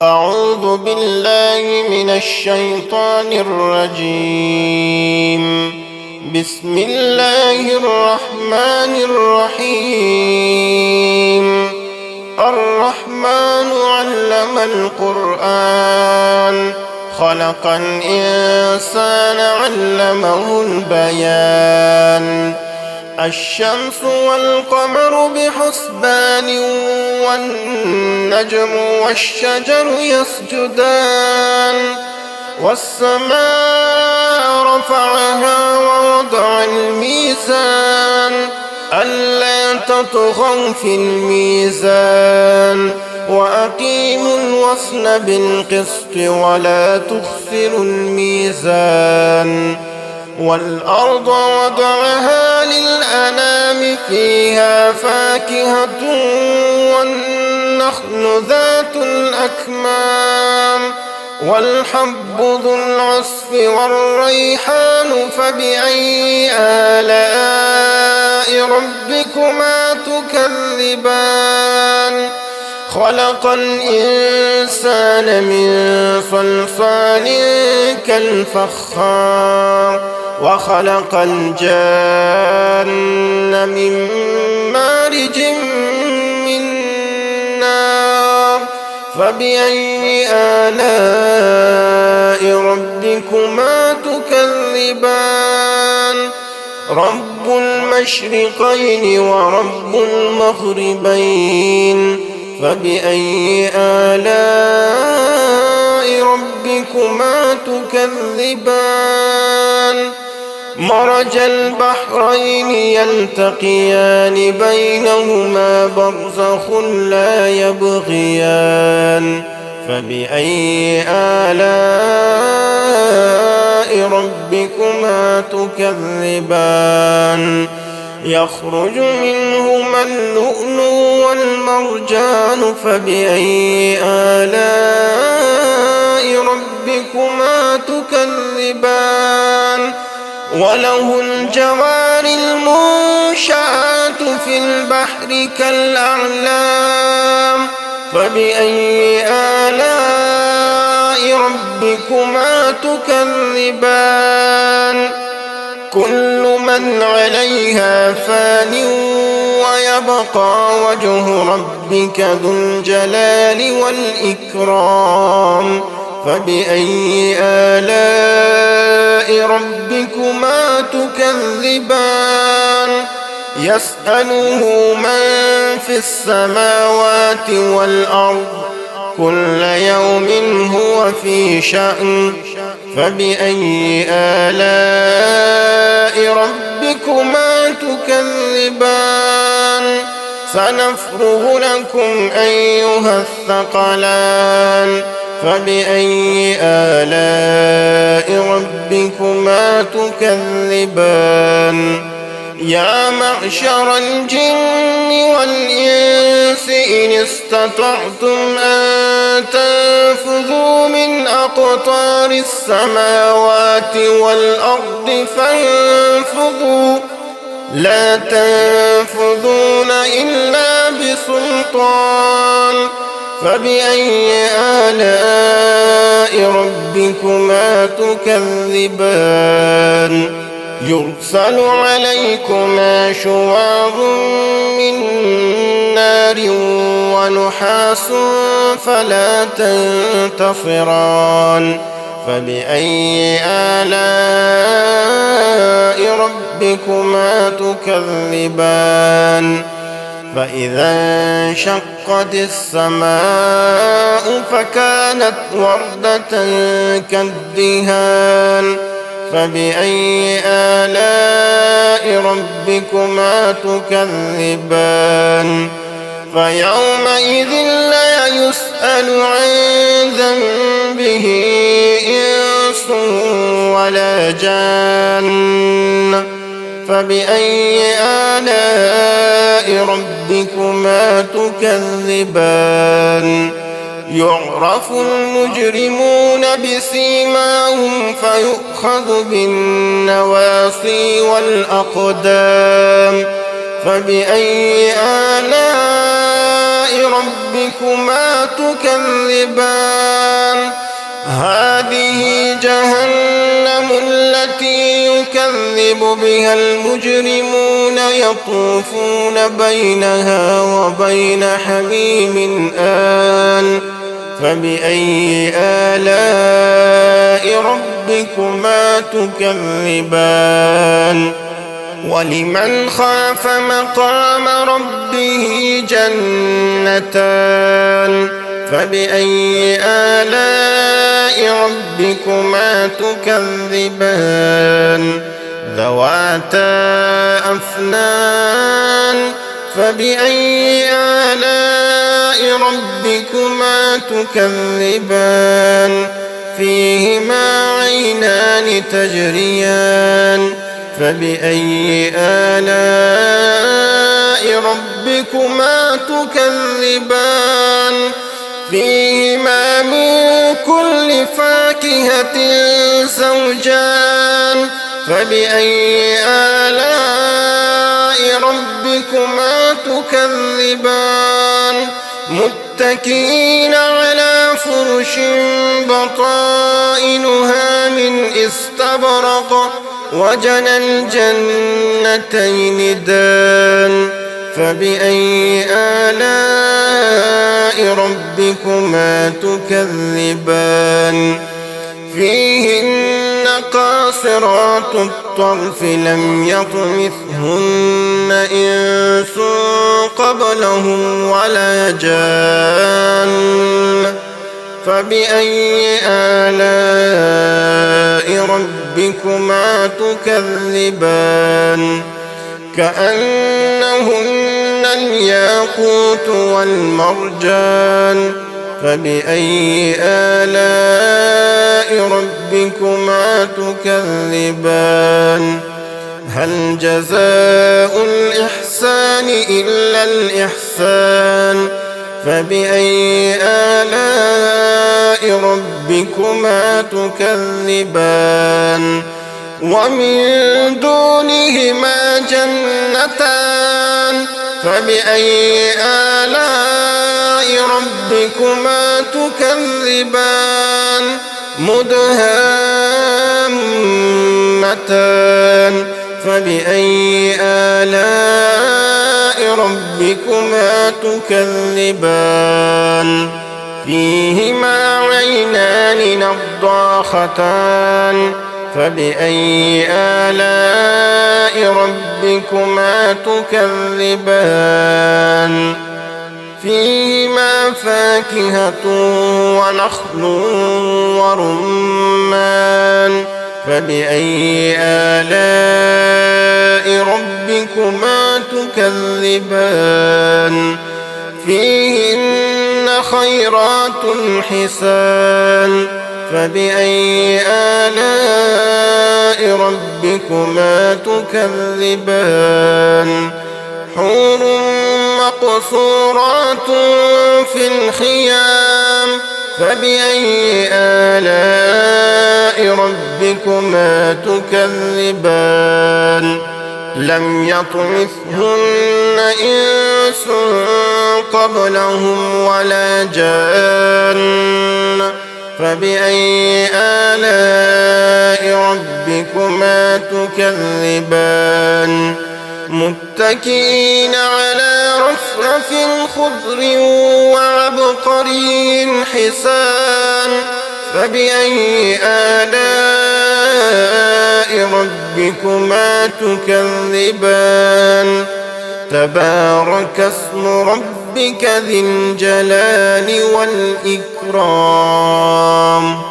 أعوذ بالله من الشيطان الرجيم. بسم الله الرحمن الرحيم. الرحمن علم القرآن خلق الإنسان علمه البيان. الشمس والقمر بحسبان والنجم والشجر يسجدان. والسماء رفعها ووضع الميزان ألا تطغوا في الميزان وأقيموا الوزن بالقسط ولا تخسروا الميزان. والأرض وضعها للأنام فيها فاكهة والنخل ذات الأكمام والحب ذو العصف والريحان فبأي آلاء ربكما تكذبان. خلق الإنسان من صلصال كالفخار وخلق الجان من مارج من نار فبأي آلاء ربكما تكذبان. رب المشرقين ورب المغربين فبأي آلاء ربكما تكذبان. مرج البحرين يلتقيان بينهما برزخ لا يبغيان فبأي آلاء ربكما تكذبان. يخرج منهما اللؤلؤ والمرجان فبأي آلاء ربكما تكذبان. وله الجوار المنشآت في البحر كالأعلام فبأي آلاء ربكما تكذبان. كل من عليها فان ويبقى وجه ربك ذو الجلال والإكرام فبأي آلاء ربكما تكذبان. يسأله من في السماوات والأرض كل يوم هو في شأن فبأي آلاء ربكما تكذبان. سنفرغ لكم أيها الثقلان فبأي آلاء ربكما تكذبان. يا معشر الجن والإنس إن استطعتم أن تنفذوا من أقطار السماوات والأرض فانفذوا لا تنفذون إلا بسلطان فبأي آلاء ربكما تكذبان. يرسل عليكما شواظ من نار ونحاس فلا تنتصران فبأي آلاء ربكما تكذبان. فإذا انشقت السماء فكانت وردة كالدهان فبأي آلاء ربكما تكذبان. فيومئذ لا يسأل عن ذنبه إنس ولا جان فبأي آلاء ربكما تكذبان. يعرف المجرمون بسيماهم فيؤخذ بالنواصي والأقدام فبأي آلاء ربكما ربكما تكذبان هذه جهنم التي يكذب بها المجرمون يطوفون بينها وبين حميم آن فبأي آلاء ربكما تكذبان ولمن خاف مقام ربه جنتان فبأي آلاء ربكما تكذبان ذواتا أفنان فبأي آلاء ربكما تكذبان فيهما عينان تجريان فبأي آلاء ربكما تكذبان فيهما من كل فاكهة زوجان فبأي آلاء ربكما تكذبان متكئين على فرش بطائنها من استبرق وجنى الجنتين دان فبأي آلاء ربكما تكذبان فيهن قاصرات الطرف لم يطمثهن إنس قبلهم ولا جان فبأي آلاء ربكما تكذبان كأنهن الياقوت والمرجان فبأي آلاء ربكما تكذبان هل جزاء الإحسان إلا الإحسان فبأي آلاء ربكما تكذبان ومن دونهما جنتان فبأي آلاء ربكما تكذبان مدهامتان فبأي آلاء ربكما تكذبان فيهما عينان نضاختان فبأي آلاء ربكما تكذبان فيهما فاكهة ونخل ورمان فبأي آلاء ربكما تكذبان فيهن خيرات حسان فبأي آلاء ربكما تكذبان حور مقصورات في الخيام فبأي آلاء ربكما تكذبان لم يطمثهن إنس قبلهم ولا جان فبأي آلاء ربكما تكذبان متكئين على رفرف خضر وعبقري حسان فبأي آلاء ربكما تكذبان تبارك اسم ربك ذي الجلال والإكرام